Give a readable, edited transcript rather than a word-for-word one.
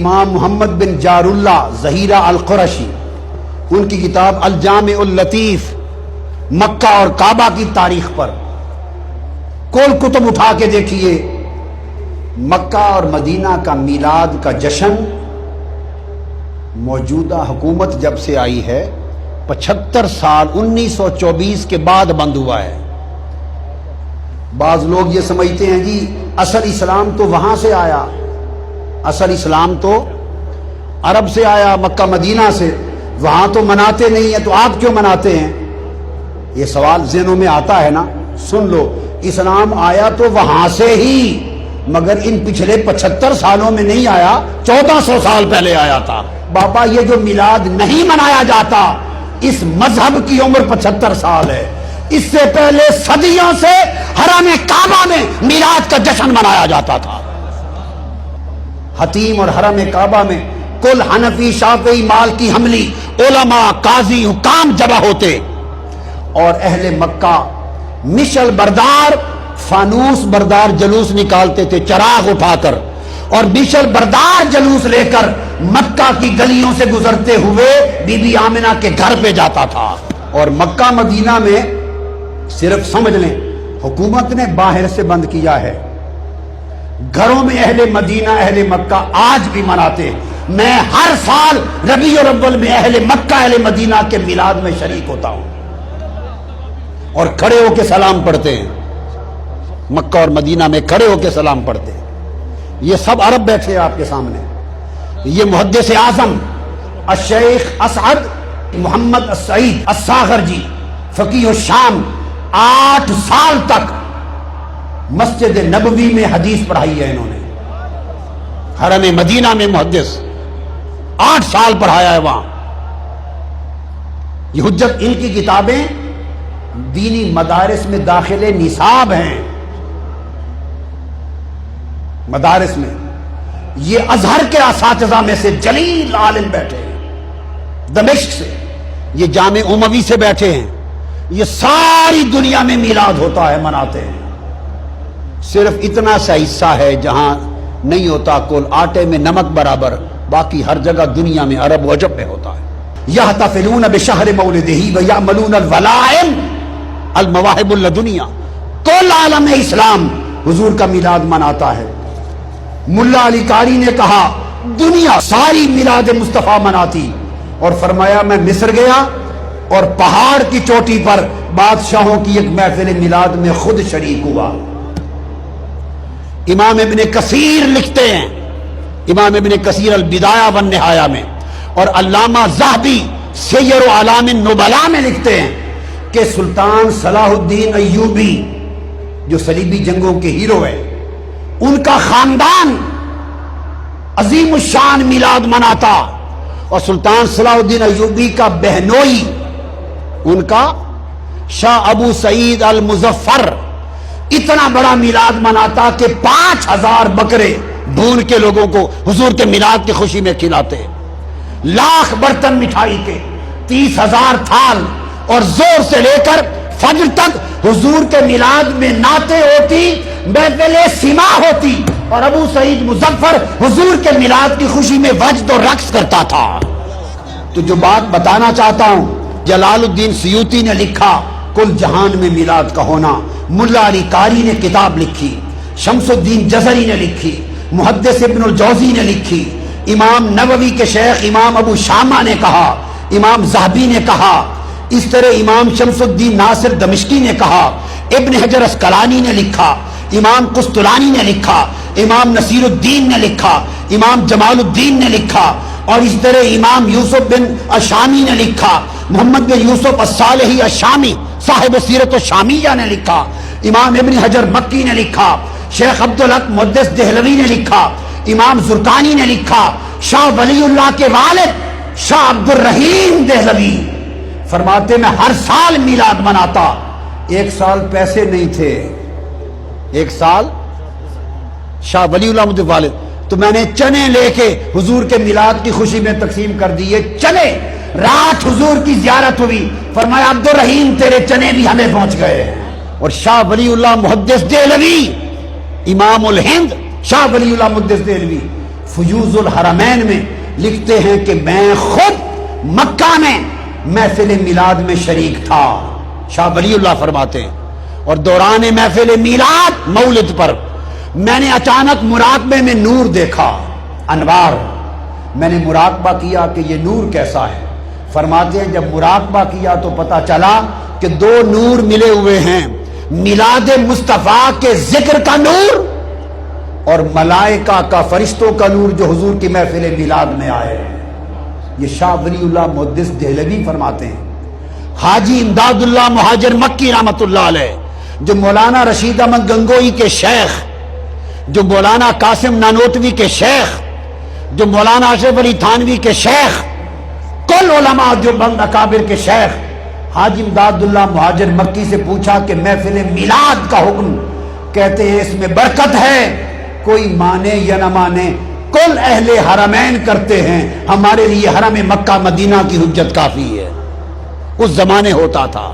امام محمد بن جاراللہ ظہیرہ القرشی، ان کی کتاب الجامع اللطیف مکہ اور کعبہ کی تاریخ پر کل کتب اٹھا کے دیکھیے، مکہ اور مدینہ کا میلاد کا جشن موجودہ حکومت جب سے آئی ہے 75 سال 1924 کے بعد بند ہوا ہے۔ بعض لوگ یہ سمجھتے ہیں جی اصل اسلام تو وہاں سے آیا، اصل اسلام تو عرب سے آیا، مکہ مدینہ سے، وہاں تو مناتے نہیں ہیں تو آپ کیوں مناتے ہیں؟ یہ سوال ذہنوں میں آتا ہے نا۔ سن لو، اسلام آیا تو وہاں سے ہی، مگر ان پچھلے 75 سالوں میں نہیں آیا، 1400 سال پہلے آیا تھا۔ بابا یہ جو میلاد نہیں منایا جاتا، اس مذہب کی عمر 75 سال ہے۔ اس سے پہلے صدیوں سے حرم کعبہ میں میلاد کا جشن منایا جاتا تھا۔ حتیم اور حرم کعبہ میں کل حنفی، شافعی، مالکی، حنبلی علماء، قاضی، حکام جمع ہوتے، اور اہل مکہ مشل بردار، فانوس بردار جلوس نکالتے تھے چراغ اٹھا کر، اور مشل بردار جلوس لے کر مکہ کی گلیوں سے گزرتے ہوئے بی بی آمنہ کے گھر پہ جاتا تھا۔ اور مکہ مدینہ میں صرف سمجھ لیں حکومت نے باہر سے بند کیا ہے، گھروں میں اہل مدینہ اہل مکہ آج بھی مناتے ہیں۔ میں ہر سال ربیع الاول میں اہل مکہ اہل مدینہ کے میلاد میں شریک ہوتا ہوں اور کھڑے ہو کے سلام پڑھتے ہیں، مکہ اور مدینہ میں کھڑے ہو کے سلام پڑھتے ہیں۔ یہ سب عرب بیٹھے ہیں آپ کے سامنے۔ یہ محدث اعظم الشیخ اسعد محمد السعید الصاغر جی، فقیہ الشام، 8 سال تک مسجد نبوی میں حدیث پڑھائی ہے انہوں نے۔ حرم مدینہ میں محدث 8 سال پڑھایا ہے وہاں۔ یہ حجت ان کی کتابیں دینی مدارس میں داخل نصاب ہیں، مدارس میں۔ یہ ازہر کے اساتذہ میں سے جلیل عالم بیٹھے ہیں، دمشق سے، یہ جامع اموی سے بیٹھے ہیں۔ یہ ساری دنیا میں میلاد ہوتا ہے، مناتے ہیں۔ صرف اتنا سا حصہ ہے جہاں نہیں ہوتا، کل آٹے میں نمک برابر، باقی ہر جگہ دنیا میں عرب و عجم میں ہوتا ہے۔ یحتفلون بشہر مولدہ ویعملون الولائم المواہب اللدنیا، کل عالم اسلام حضور کا میلاد مناتا ہے۔ ملا علی قاری نے کہا دنیا ساری میلاد مصطفیٰ مناتی، اور فرمایا میں مصر گیا اور پہاڑ کی چوٹی پر بادشاہوں کی ایک محفل میلاد میں خود شریک ہوا۔ امام ابن کثیر لکھتے ہیں، امام ابن کثیر البدایہ والنہایہ میں، اور علامہ ذہبی سیر اعلام النبلاء میں لکھتے ہیں کہ سلطان صلاح الدین ایوبی جو صلیبی جنگوں کے ہیرو ہیں، ان کا خاندان عظیم الشان میلاد مناتا، اور سلطان صلاح الدین ایوبی کا بہنوئی ان کا شاہ ابو سعید المظفر اتنا بڑا میلاد مناتا کہ 5000 بکرے بھون کے لوگوں کو حضور کے میلاد کی خوشی میں کھلاتے، لاکھ برتن مٹھائی کے، 30,000 تھال، اور زور سے لے کر فجر تک حضور کے میلاد میں نعتیں ہوتی، محفل سما ہوتی، اور ابو سعید مظفر حضور کے میلاد کی خوشی میں وجد و رقص کرتا تھا۔ تو جو بات بتانا چاہتا ہوں، جلال الدین سیوطی نے لکھا کل جہان میں میلاد کا ہونا، ملا علی قاری نے کتاب لکھی، شمس الدین جزری نے لکھی، محدث ابن الجوزی نے لکھی، امام نووی کے شیخ امام ابو شامہ نے کہا، امام ذہبی نے کہا، اس طرح امام شمس الدین ناصر دمشقی نے کہا، ابن حجر اسقلانی نے لکھا، امام قسطلانی نے لکھا، امام نصیر الدین نے لکھا، امام جمال الدین نے لکھا، اور اس طرح امام یوسف بن الشامی نے لکھا، محمد بن یوسف الصالحی الشامی صاحب سیرت الشامیہ نے لکھا، امام ابن حجر مکی نے لکھا، شیخ عبدالحق محدث دہلوی نے لکھا، امام زرقانی نے لکھا، شاہ ولی اللہ کے والد شاہ عبد الرحیم دہلوی فرماتے میں ہر سال میلاد مناتا۔ 1 سال پیسے نہیں تھے، 1 سال شاہ ولی اللہ مجھے والد، تو میں نے چنے لے کے حضور کے میلاد کی خوشی میں تقسیم کر دیے چنے۔ رات حضور کی زیارت ہوئی، فرمایا عبد الرحیم تیرے چنے بھی ہمیں پہنچ گئے۔ اور شاہ ولی اللہ محدث دہلوی، امام الہند شاہ ولی اللہ محدث دہلوی فیوز الحرمین میں لکھتے ہیں کہ میں خود مکہ میں محفل میلاد میں شریک تھا. شاہ ولی اللہ فرماتے ہیں اور دوران محفل میلاد مولد پر میں نے اچانک مراقبے میں نور دیکھا, انوار. میں نے مراقبہ کیا کہ یہ نور کیسا ہے. فرماتے ہیں جب مراقبہ کیا تو پتا چلا کہ دو نور ملے ہوئے ہیں, میلاد مصطفیٰ کے ذکر کا نور اور ملائکہ کا, فرشتوں کا نور جو حضور کی محفل میلاد میں آئے. یہ شاہ ولی اللہ محدث دہلوی فرماتے ہیں. حاجی امداد اللہ مہاجر مکی رحمت اللہ علیہ, جو مولانا رشید احمد گنگوئی کے شیخ, جو مولانا قاسم نانوتوی کے شیخ, جو مولانا اشرف علی تھانوی کے شیخ, کل علماء جو بند اکابر کے شیخ, حاجی امداد اللہ مہاجر مکی سے پوچھا کہ محفل میلاد کا حکم, کہتے ہیں اس میں برکت ہے, کوئی مانے یا نہ مانے کل اہل حرمین کرتے ہیں, ہمارے لیے حرم مکہ مدینہ کی حجت کافی ہے. اس زمانے ہوتا تھا.